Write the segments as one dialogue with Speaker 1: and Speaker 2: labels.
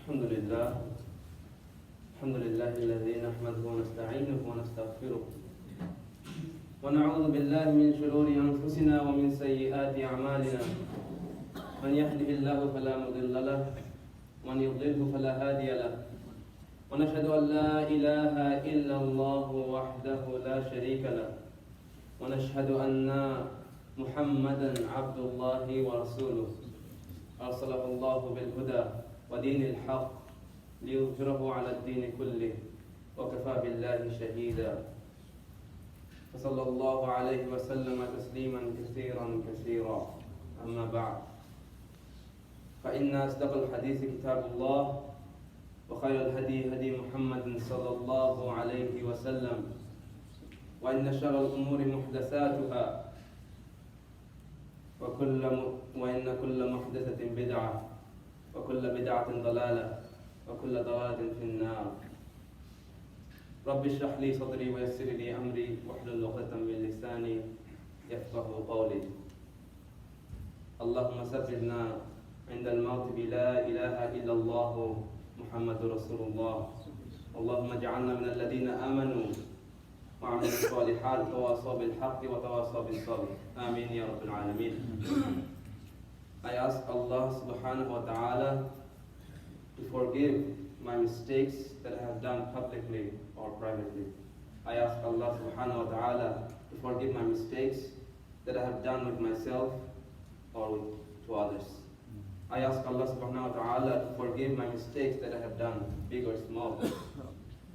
Speaker 1: الحمد لله الذي نحمده ونستعينه ونستغفره ونعوذ بالله من شرور أنفسنا ومن سيئات أعمالنا. من يهده الله فلا مضل له ومن يضلله فلا هادي له. ونشهد أن لا إله إلا الله وحده لا شريك له. ونشهد أن محمدا عبد الله ورسوله أرسله الله بالهدى ودين الحق ليظهره على الدين كله وكفى بالله شهيدا. فصلى الله عليه وسلم تسليما كثيرا أما بعد، فإن أصدق الحديث كتاب الله وخير الهدي هدي محمد صلى الله عليه وسلم وإن شر الأمور محدثاتها وإن كل محدثة بدعة وكل بدعة ضلالة وكل ضلالة في النار. رب اشرح لي صدري ويسر لي أمري واحلل عقدة من لساني يفقهوا قولي. اللهم ثبتنا عند الموت بلا إله إلا الله محمد رسول الله. اللهم اجعلنا من الذين آمنوا وعملوا الصالحات وتواصوا بالحق وتواصوا بالصبر. آمين يا رب العالمين. I ask Allah subhanahu wa ta'ala to forgive my mistakes that I have done publicly or privately. I ask Allah subhanahu wa ta'ala to forgive my mistakes that I have done with myself or to others. I ask Allah subhanahu wa ta'ala to forgive my mistakes that I have done, big or small.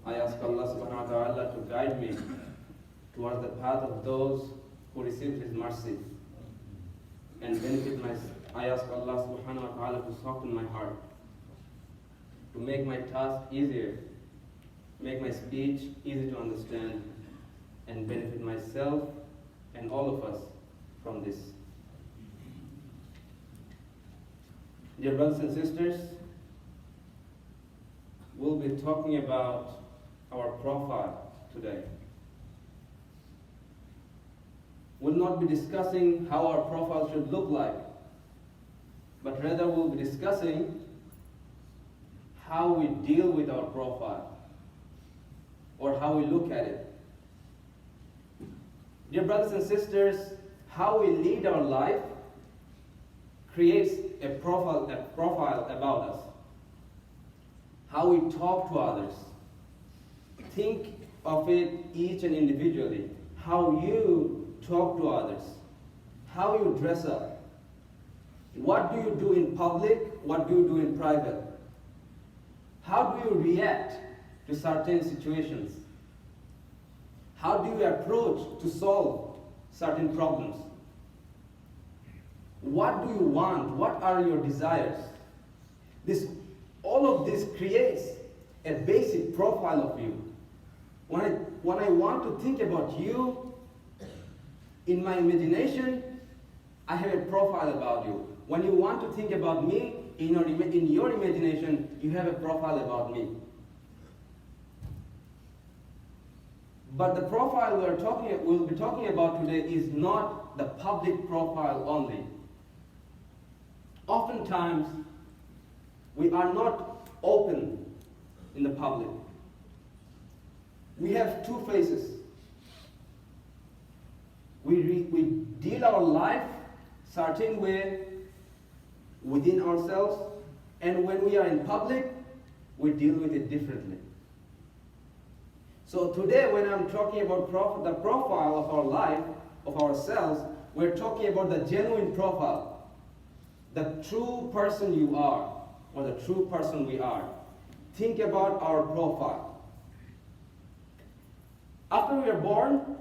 Speaker 1: I ask Allah subhanahu wa ta'ala to guide me towards the path of those who receive His mercy and benefit myself. I ask Allah subhanahu wa ta'ala to soften my heart, to make my task easier, make my speech easy to understand, and benefit myself and all of us from this. Dear brothers and sisters, we'll be talking about our profile today. We'll not be discussing how our profile should look like, but rather we'll be discussing how we deal with our profile or how we look at it. Dear brothers and sisters, how we lead our life creates a profile about us. How we talk to others. Think of it each and individually. How you talk to others. How you dress up. What do you do in public? What do you do in private? How do you react to certain situations? How do you approach to solve certain problems? What do you want? What are your desires? All of this creates a basic profile of you. When I want to think about you, in my imagination, I have a profile about you. When you want to think about me, in your imagination, you have a profile about me. But the profile we'll be talking about today is not the public profile only. Oftentimes, we are not open in the public. We have two faces. We deal our life certain way within ourselves, and when we are in public, we deal with it differently. So today, when I'm talking about the profile of our life, of ourselves, we're talking about the genuine profile, the true person you are, or the true person we are. Think about our profile. After we are born,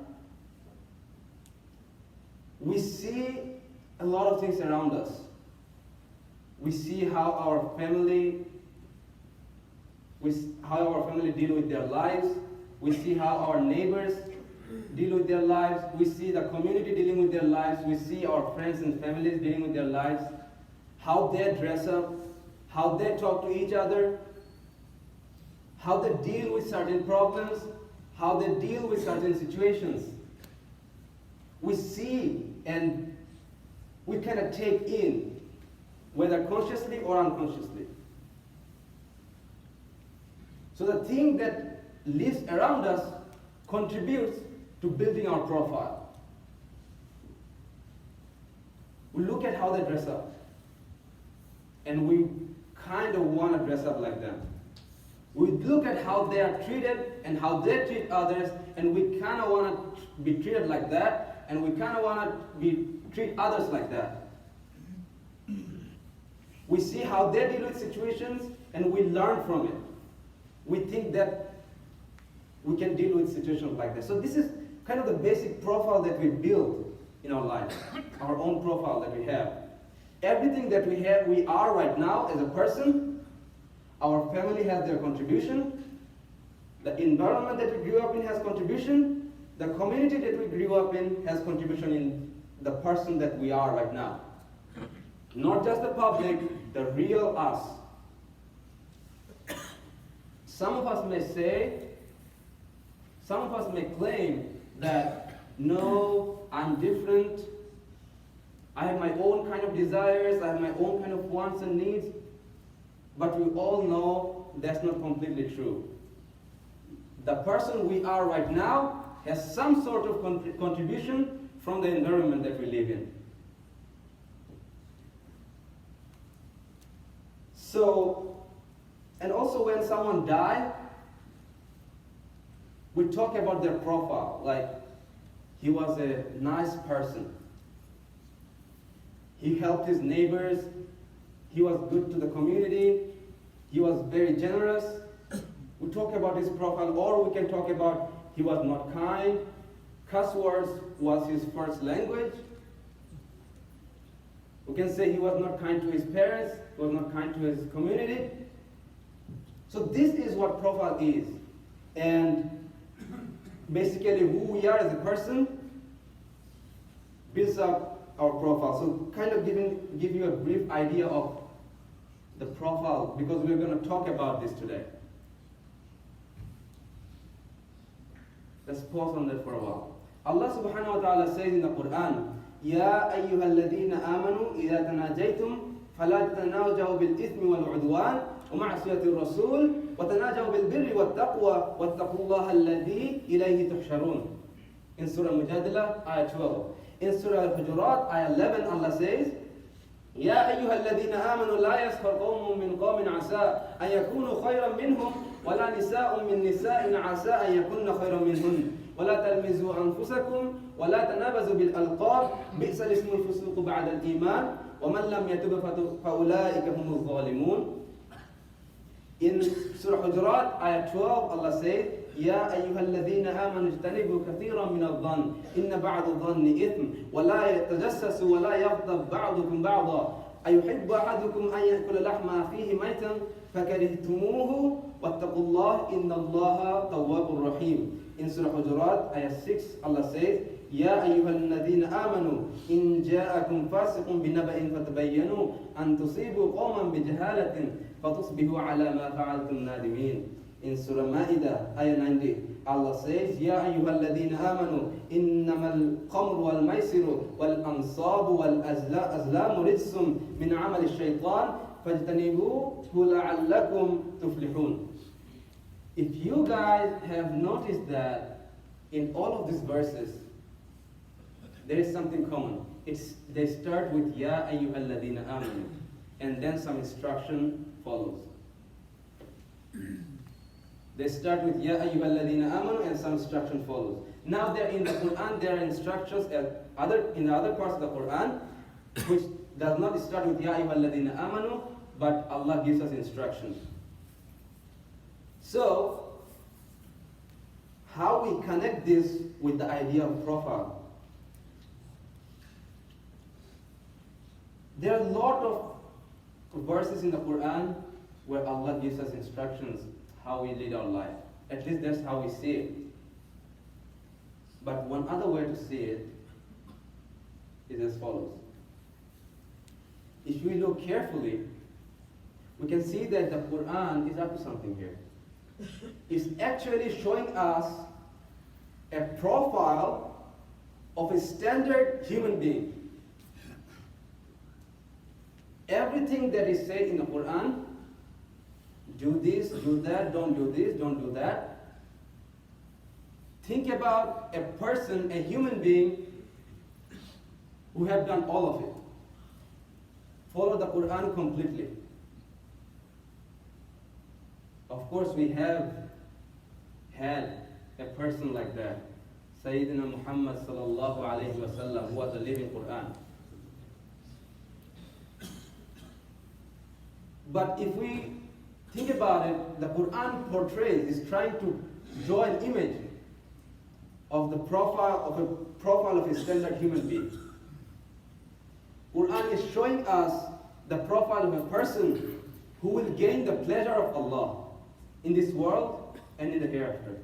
Speaker 1: we see a lot of things around us. We see how our family deal with their lives. We see how our neighbors deal with their lives. We see the community dealing with their lives. We see our friends and families dealing with their lives. How they dress up, how they talk to each other, how they deal with certain problems, how they deal with certain situations. We see and we kind of take in, whether consciously or unconsciously. So the thing that lives around us contributes to building our profile. We look at how they dress up, and we kind of want to dress up like them. We look at how they are treated and how they treat others, and we kind of want to be treated like that, and we kind of want to treat others like that. We see how they deal with situations, and we learn from it. We think that we can deal with situations like that. So this is kind of the basic profile that we build in our life, our own profile that we have. Everything that we have, we are right now as a person. Our family has their contribution. The environment that we grew up in has contribution. The community that we grew up in has contribution in the person that we are right now. Not just the public, the real us. Some of us may claim that, no, I'm different. I have my own kind of desires, I have my own kind of wants and needs. But we all know that's not completely true. The person we are right now has some sort of contribution from the environment that we live in. So, and also when someone dies, we talk about their profile, like he was a nice person. He helped his neighbors. He was good to the community. He was very generous. We talk about his profile, or we can talk about he was not kind. Cuss words was his first language. We can say he was not kind to his parents. He was not kind to his community. So this is what profile is. And basically who we are as a person builds up our profile. So kind of give you a brief idea of the profile, because we're going to talk about this today. Let's pause on that for a while. Allah subhanahu wa ta'ala says in the Quran, يَا أَيُّهَا الَّذِينَ آمَنُوا إِذَا تَنَاجَيْتُمْ فَلَا تَتَنَاجَوْا بِالْإِثْمِ وَالْعُدْوَانِ وَمَعْصِيَةِ الرَّسُولِ وَتَنَاجَوْا بِالْبِرِّ وَالتَّقْوَى وَاتَّقُوا اللَّهَ الَّذِي إِلَيْهِ تُحْشَرُونَ. In Surah Mujadila, ayah 12. In Surah Al-Hujurat, ayah 11, Allah says, يا أيها الذين آمنوا لا يسخر قوم من قوم عسى أن يكونوا خيرا منهم ولا نساء من نساء عسى أن يكون خيرا منهن ولا تلمزوا أنفسكم ولا تنابزوا بالألقاب بئس الاسم الفسوق بعد الإيمان ومن لم يتب فأولئك هم الظالمون. In Surah Hujurat, ayah 12, Allah says, يا أيها الذين آمنوا اجتنبوا كثيرا من الظن إن بعض الظن إثم ولا يتجسسوا ولا يغضب بعضكم بعضا أيحب أحدكم أن يأكل لحم أخيه ميتا فكرهتموه واتقوا الله إن الله تواب رحيم. In Surah Hujurat, ayah 6, Allah says, يا أيها الذين آمنوا إن جاءكم فاسق بنبأ فتبينوا أن تصيبوا قوما بجهالة فتصبحوا على ما فعلتم نادمين. In Surah Ma'idah, ayah 90, Allah says, يا أيها الذين آمنوا إنما الخمر والميسر والأنصاب والأزلام رجس من عمل الشيطان فاجتنبوه لعلكم تفلحون. If you guys have noticed that in all of these verses, there is something common. They start with يا أيها الذين آمنوا, and then some instruction follows. They start with Ya ayyuhal ladina amanu and some instruction follows. Now they're in the Quran, there are instructions in the other parts of the Quran which does not start with Ya ayyuhal ladina amanu, but Allah gives us instructions. So, how we connect this with the idea of profile? There are a lot of verses in the Quran where Allah gives us instructions how we lead our life. At least that's how we see it. But one other way to see it is as follows. If we look carefully, we can see that the Quran is up to something here. It's actually showing us a profile of a standard human being. Everything that is said in the Quran do this, do that, don't do this, don't do that. Think about a person, a human being, who have done all of it. Follow the Quran completely. Of course, we have had a person like that. Sayyidina Muhammad sallallahu alayhi wa sallam, who was a living Quran. But if we think about it, the Quran portrays, is trying to draw an image of the profile of a standard human being. Quran is showing us the profile of a person who will gain the pleasure of Allah in this world and in the hereafter.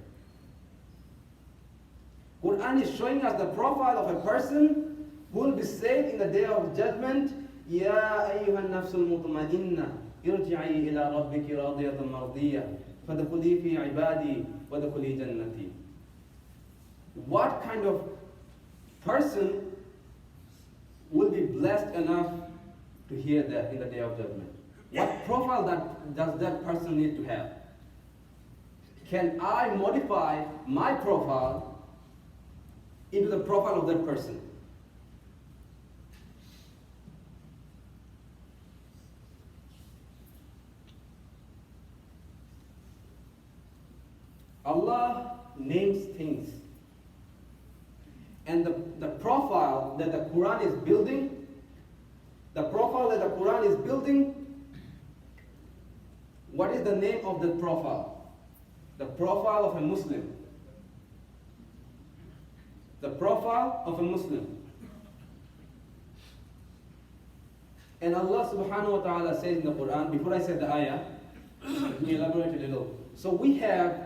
Speaker 1: Quran is showing us the profile of a person who will be saved in the day of judgment. Ya ayyuhan nafsul mutma'inna irji'i ila rabbiki radiyatan mardiyah fadkhuli fi ibadi wadkhuli jannati. What kind of person will be blessed enough to hear that in the day of judgment? What profile does that person need to have? Can I modify my profile into the profile of that person? Allah names things. And the profile that the Quran is building, what is the name of the profile? The profile of a Muslim. The profile of a Muslim. And Allah subhanahu wa ta'ala says in the Quran, before I say the ayah, let me elaborate a little. So we have,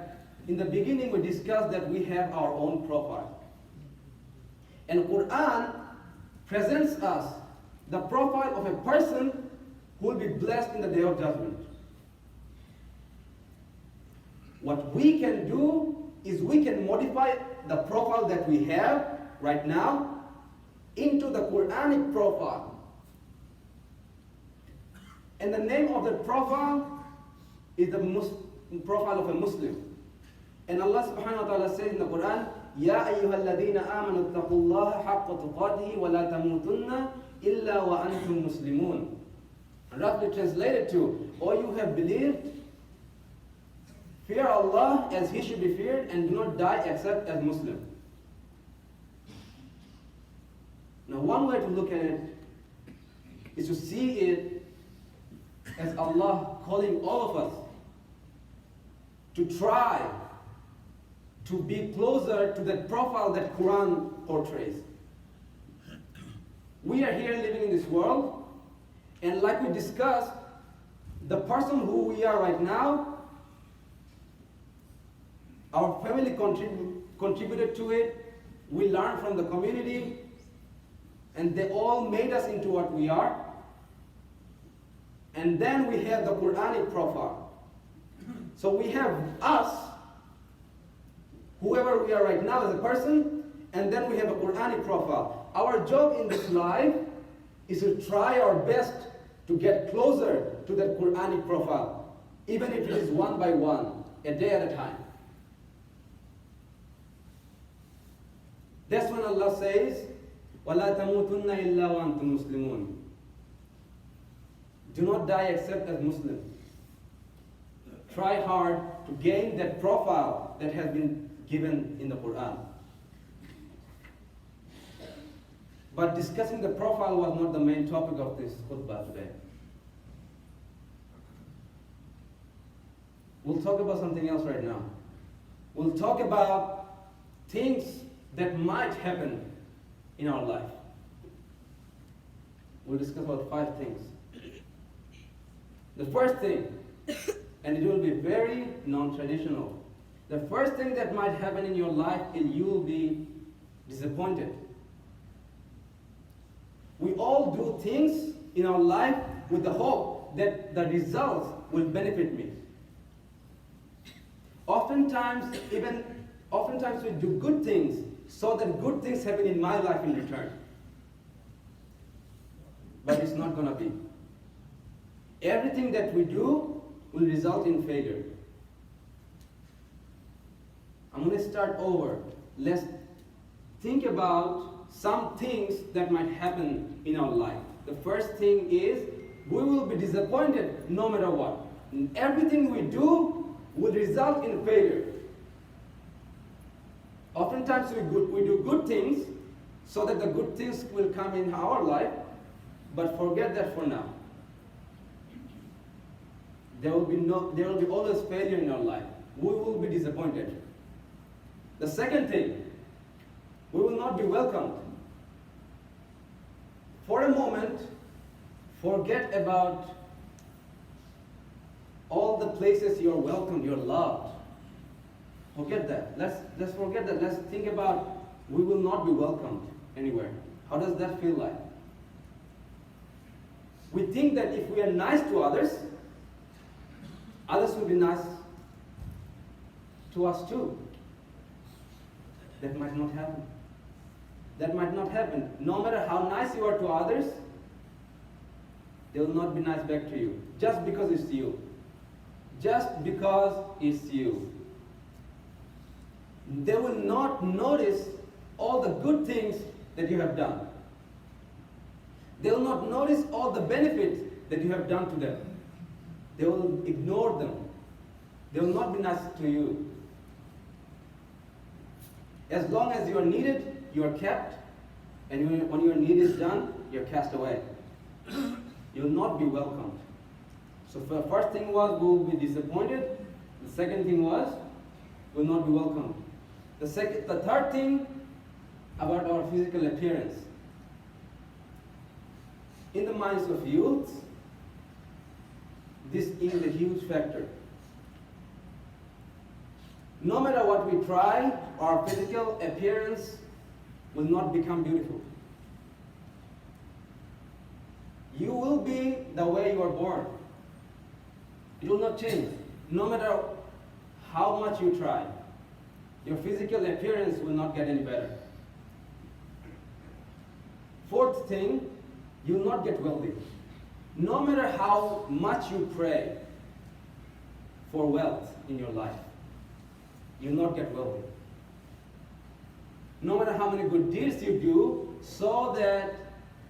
Speaker 1: in the beginning we discussed that we have our own profile. And Quran presents us the profile of a person who will be blessed in the day of judgment. What we can do is we can modify the profile that we have right now into the Quranic profile. And the name of the profile is the profile of a Muslim. And Allah subhanahu wa ta'ala says in the Quran, Ya ayyuhal ladhina amanu attaqullaha haqqa tuqatihi wa la tamutunna illa wa antum muslimun. Roughly translated to, O you have believed, fear Allah as He should be feared and do not die except as Muslim. Now one way to look at it is to see it as Allah calling all of us to try to be closer to that profile that Quran portrays. We are here living in this world, and like we discussed, the person who we are right now, our family contributed to it, we learned from the community, and they all made us into what we are. And then we have the Quranic profile. So we have us, whoever we are right now as a person, and then we have a Quranic profile. Our job in this life is to try our best to get closer to that Quranic profile, even if it is one by one, a day at a time. That's when Allah says, وَلَا تَمُوتُنَّ إِلَّا وَأَنْتُمْ مُسْلِمُونَ. Do not die except as Muslim. Try hard to gain that profile that has been given in the Quran. But discussing the profile was not the main topic of this khutbah today. We'll talk about something else right now. We'll talk about things that might happen in our life. We'll discuss about 5 things. The first thing, and it will be very non-traditional, the first thing that might happen in your life is you will be disappointed. We all do things in our life with the hope that the results will benefit me. Oftentimes we do good things so that good things happen in my life in return. But it's not going to be. Everything that we do will result in failure. I'm going to start over. Let's think about some things that might happen in our life. The first thing is we will be disappointed no matter what. Everything we do will result in failure. Oftentimes we do good things so that the good things will come in our life, but forget that for now. There will be always failure in our life. We will be disappointed. The second thing, we will not be welcomed. For a moment, forget about all the places you're welcomed, you're loved. Forget that. Let's forget that. Let's think about we will not be welcomed anywhere. How does that feel like? We think that if we are nice to others, others will be nice to us too. That might not happen. That might not happen. No matter how nice you are to others, they will not be nice back to you. Just because it's you. Just because it's you. They will not notice all the good things that you have done. They will not notice all the benefits that you have done to them. They will ignore them. They will not be nice to you. As long as you are needed, you are kept, and when your need is done, you're cast away. You will not be welcomed. So the first thing was we will be disappointed. The second thing was we will not be welcomed. The third thing about our physical appearance. In the minds of youth, this is a huge factor. No matter what we try, our physical appearance will not become beautiful. You will be the way you are born. It will not change. No matter how much you try, your physical appearance will not get any better. Fourth thing, you will not get wealthy. No matter how much you pray for wealth in your life, you will not get wealthy. No matter how many good deeds you do so that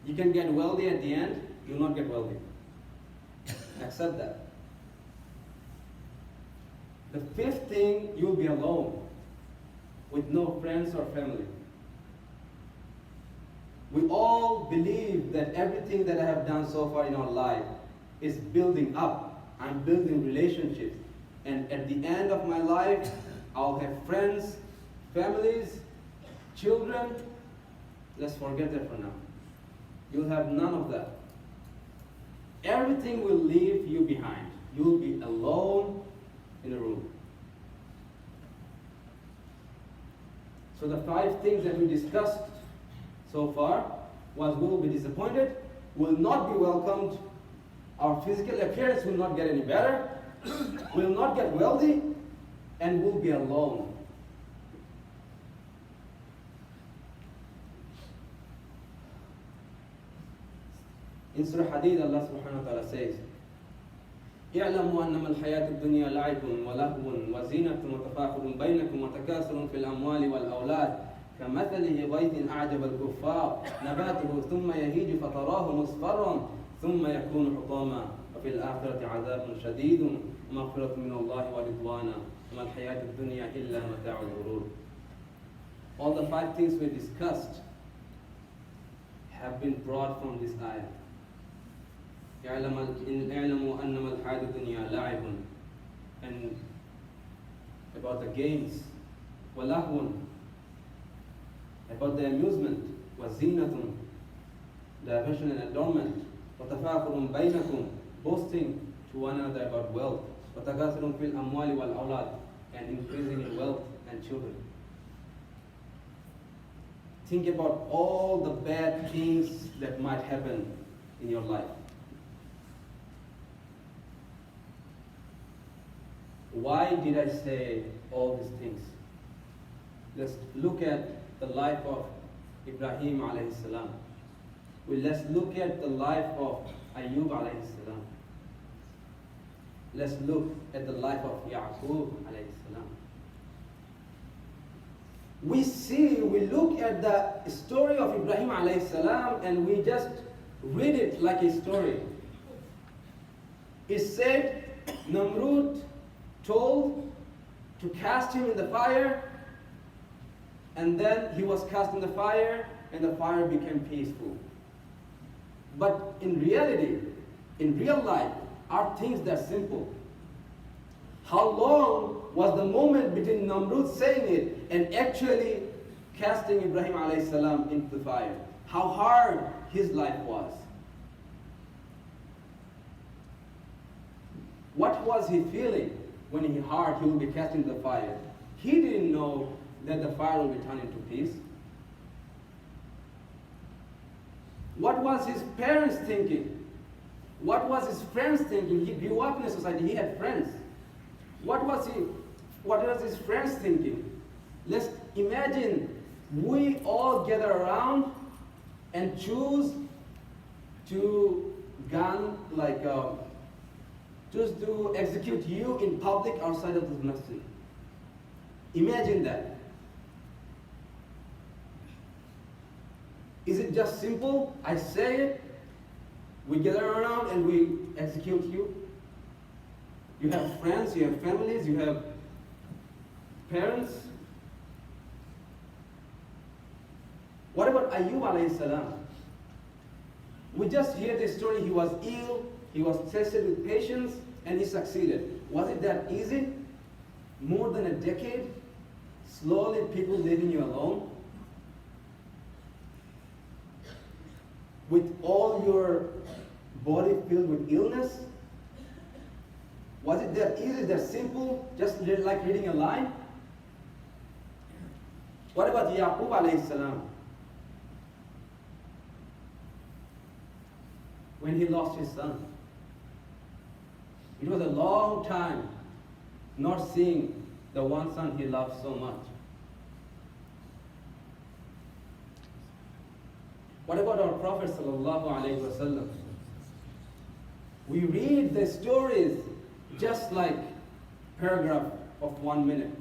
Speaker 1: you can get wealthy at the end, you will not get wealthy. Accept that. The fifth thing, you will be alone with no friends or family. We all believe that everything that I have done so far in our life is building up. I'm building relationships. And at the end of my life, I'll have friends, families, children. Let's forget that for now. You'll have none of that. Everything will leave you behind. You'll be alone in a room. So the 5 things that we discussed so far was we will be disappointed, will not be welcomed, our physical appearance will not get any better, will not get wealthy, and will be alone. In Surah Hadid, Allah subhanahu wa ta'ala says, اعلموا أنما الحياة الدنيا لعب ولهو وزينة وتفاخر بينكم وتكاثر في الأموال والأولاد كمثله غيث أعجب الكفار نباته ثم يهيج فتراه مصفرا ثم يكون حطاما وفي الآخرة عذاب شديد ومغفرة من الله ورضوانا وما الحياة الدنيا إلا متاع الغرور. All the 5 things we discussed have been brought from this ayah. اعلموا أنما الحياة الدنيا لعب, and about the games, ولهو, about the amusement, وزينة, diversion and adornment, وتفاخر بينكم, boasting to one another about wealth, وتكاثر في الأموال والأولاد, and increasing in wealth and children. Think about all the bad things that might happen in your life. Why did I say all these things? Let's look at the life of Ibrahim alayhi salam. Let's look at the life of Ayub alayhi salam. let's look at the life of Yaqub alayhi salam. We look at the story of Ibrahim alayhi salam and we just read it like a story. It said Namrud told to cast him in the fire, and then he was cast in the fire and the fire became peaceful. But in reality, in real life, are things that simple. How long was the moment between Namrud saying it and actually casting Ibrahim alayhi salam into the fire? How hard his life was. What was he feeling when he heard he would be cast into the fire? He didn't know that the fire will be turned into peace. What was his parents thinking? What was his friends thinking? He grew up in a society, he had friends. What was his friends thinking? Let's imagine we all gather around and choose to choose to execute you in public outside of the masjid. Imagine that. Is it just simple? I say it, we gather around and we execute you. You have friends, you have families, you have parents. What about Ayyub alayhi salam? We just hear the story, he was ill, he was tested with patience, and he succeeded. Was it that easy? More than a decade? Slowly people leaving you alone? With all your body filled with illness? Was it that easy, that simple, just like reading a line? What about Yaqub alayhi salam? When he lost his son. It was a long time not seeing the one son he loved so much. What about our Prophet sallallahu alaihi wasallam? We read the stories just like paragraph of 1 minute.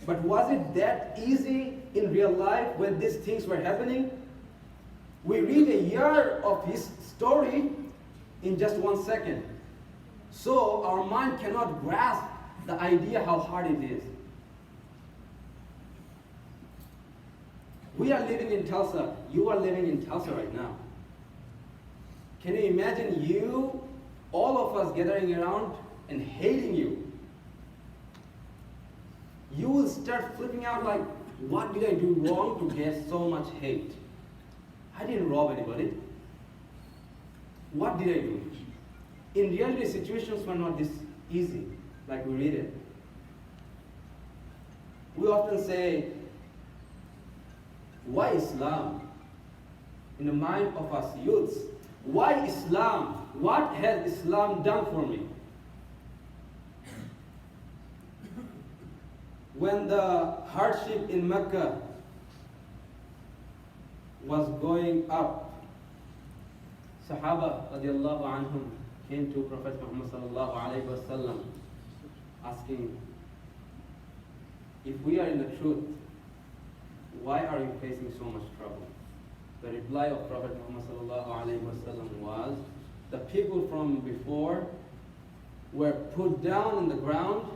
Speaker 1: But was it that easy in real life when these things were happening? We read a year of his story in just 1 second. So our mind cannot grasp the idea how hard it is. We are living in Tulsa. You are living in Tulsa right now. Can you imagine you, all of us gathering around and hating you? You will start flipping out like, what did I do wrong to get so much hate? I didn't rob anybody. What did I do? In reality, situations were not this easy, like we read it. We often say, why Islam? In the mind of us youths, why Islam? What has Islam done for me? When the hardship in Mecca was going up, Sahaba radiallahu anhum came to Prophet Muhammad sallallahu alayhi wasallam asking, if we are in the truth, why are you facing so much trouble? The reply of Prophet Muhammad sallallahu alayhi wasallam was, the people from before were put down in the ground,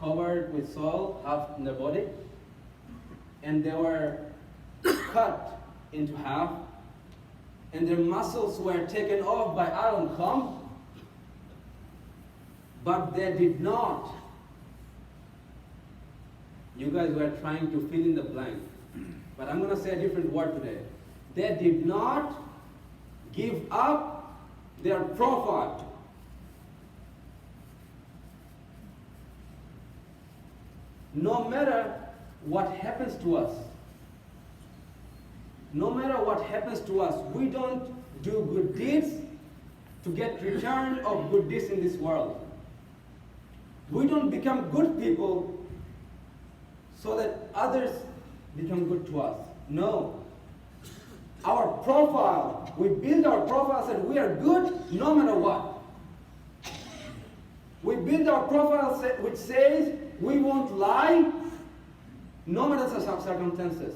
Speaker 1: covered with soil, half in their body, and they were cut into half, and their muscles were taken off by iron comb, but they did not. You guys were trying to fill in the blank, but I'm going to say a different word today. They did not give up their profile. No matter what happens to us, we don't do good deeds to get return of good deeds in this world. We don't become good people so that others become good to us. No. Our profile, we build our profile so that we are good no matter what.
Speaker 2: We build our profile which says we won't lie no matter the circumstances.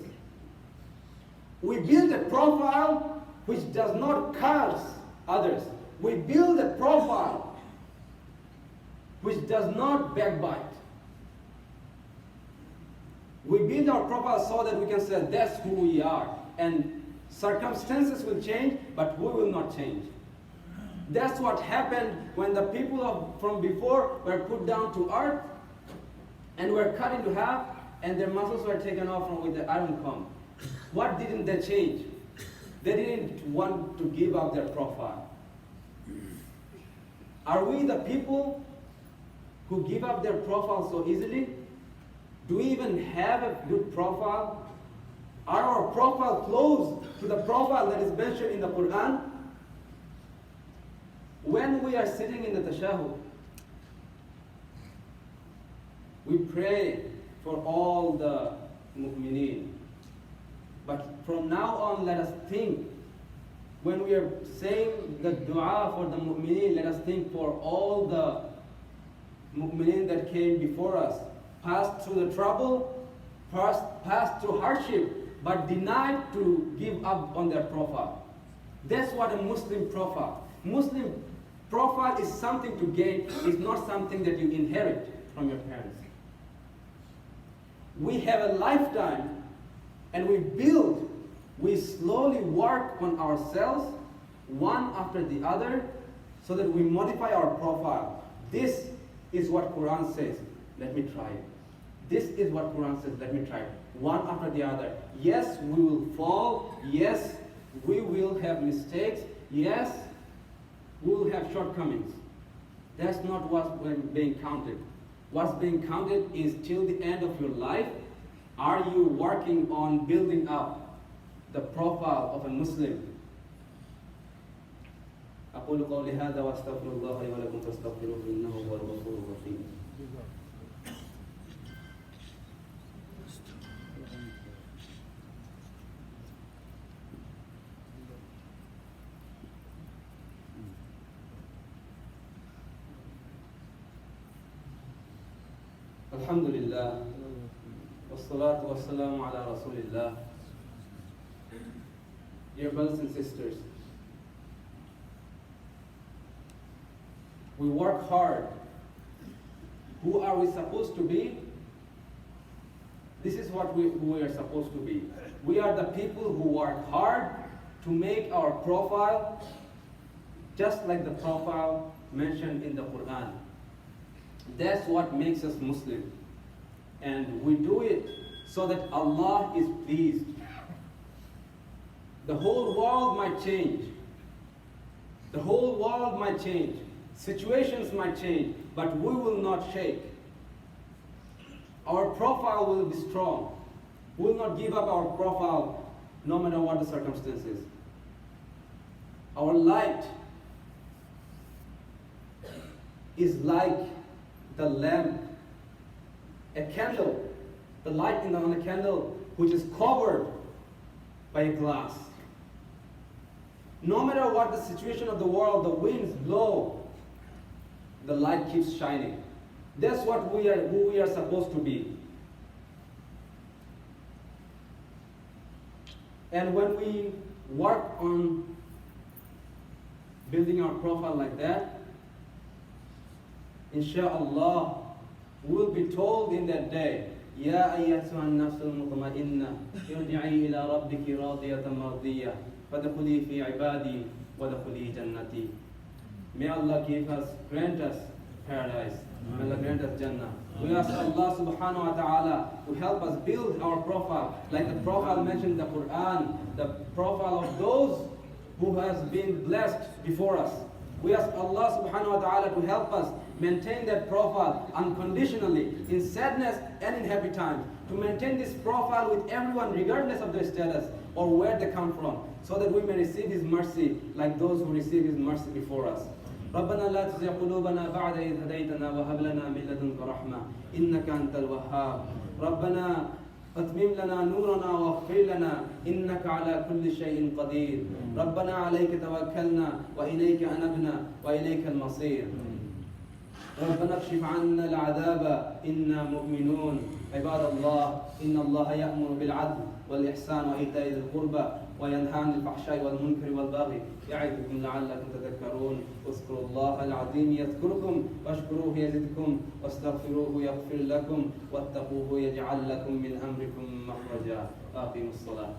Speaker 2: We build a profile which does not curse others. We build a profile which does not backbite. We build our profile so that we can say that's who we are. And circumstances will change, but we will not change. That's what happened when the people from before were put down to earth and were cut into half, and their muscles were taken off with the iron comb. What didn't they change? They didn't want to give up their profile. Are we the people who give up their profile so easily? Do we even have a good profile? Are our profile close to the profile that is mentioned in the Quran? When we are sitting in the tashahhud, we pray for all the mu'mineen. But from now on, let us think, when we are saying the dua for the mu'mineen, let us think for all the mu'mineen that came before us, passed through the trouble, passed through hardship, but denied to give up on their profile. That's what a Muslim profile. Muslim profile is something to gain, it's not something that you inherit from your parents. We have a lifetime and we slowly work on ourselves, one after the other, so that we modify our profile. This is what Quran says, let me try it. This is what Quran says, let me try it. One after the other. Yes, we will fall. Yes, we will have mistakes. Yes, we will have shortcomings. That's not what's being counted. What's being counted is till the end of your life, are you working on building up the profile of a Muslim? أقول قولي هذا وأستغفر الله لي ولكم فاستغفروه إنه هو الغفور الرحيم. Alhamdulillah, wassalatu wassalamu ala rasulillah. Dear brothers and sisters, we work hard. Who are we supposed to be? This is what we are supposed to be. We are the people who work hard to make our profile just like the profile mentioned in the Quran. That's what makes us Muslim. And we do it so that Allah is pleased. The whole world might change. The whole world might change. Situations might change, but we will not shake. Our profile will be strong. We will not give up our profile no matter what the circumstances. Our light is like the lamp, a candle, the light on a candle which is covered by a glass. No matter what the situation of the world, the winds blow, the light keeps shining. That's what who we are supposed to be. And when we work on building our profile like that, Insha'Allah, we will be told in that day, يا أيتها النفس المطمئنة ارجعي إلى ربك راضية مرضية فادخلي في عبادي وادخلي جنتي. May Allah grant us paradise. May Allah grant us Jannah. We ask Allah subhanahu wa ta'ala to help us build our profile, like the profile mentioned in the Quran, the profile of those who has been blessed before us. We ask Allah subhanahu wa ta'ala to help us maintain that profile unconditionally in sadness and in happy times. To maintain this profile with everyone regardless of their status or where they come from, so that we may receive His mercy like those who receive His mercy before us. ربنا لا تزغ قلوبنا بعد إذ هديتنا وهب لنا من لدنك رحمة إنك أنت الوهاب. ربنا أتمم لنا نورنا واغفر لنا إنك على كل شيء قدير. ربنا عليك توكلنا وإليك أنبنا وإليك المصير. ربنا اكشف عنا العذاب إنا مؤمنون. عباد الله، إن الله يأمر بالعدل والإحسان وإيتاء ذي القربى وينهى عن الفحشاء والمنكر والبغي يعظكم لعلكم تذكرون. اذكروا الله العظيم يذكركم واشكروه يزدكم واستغفروه يغفر لكم واتقوه يجعل لكم من أمركم مخرجا. أقيموا الصلاة.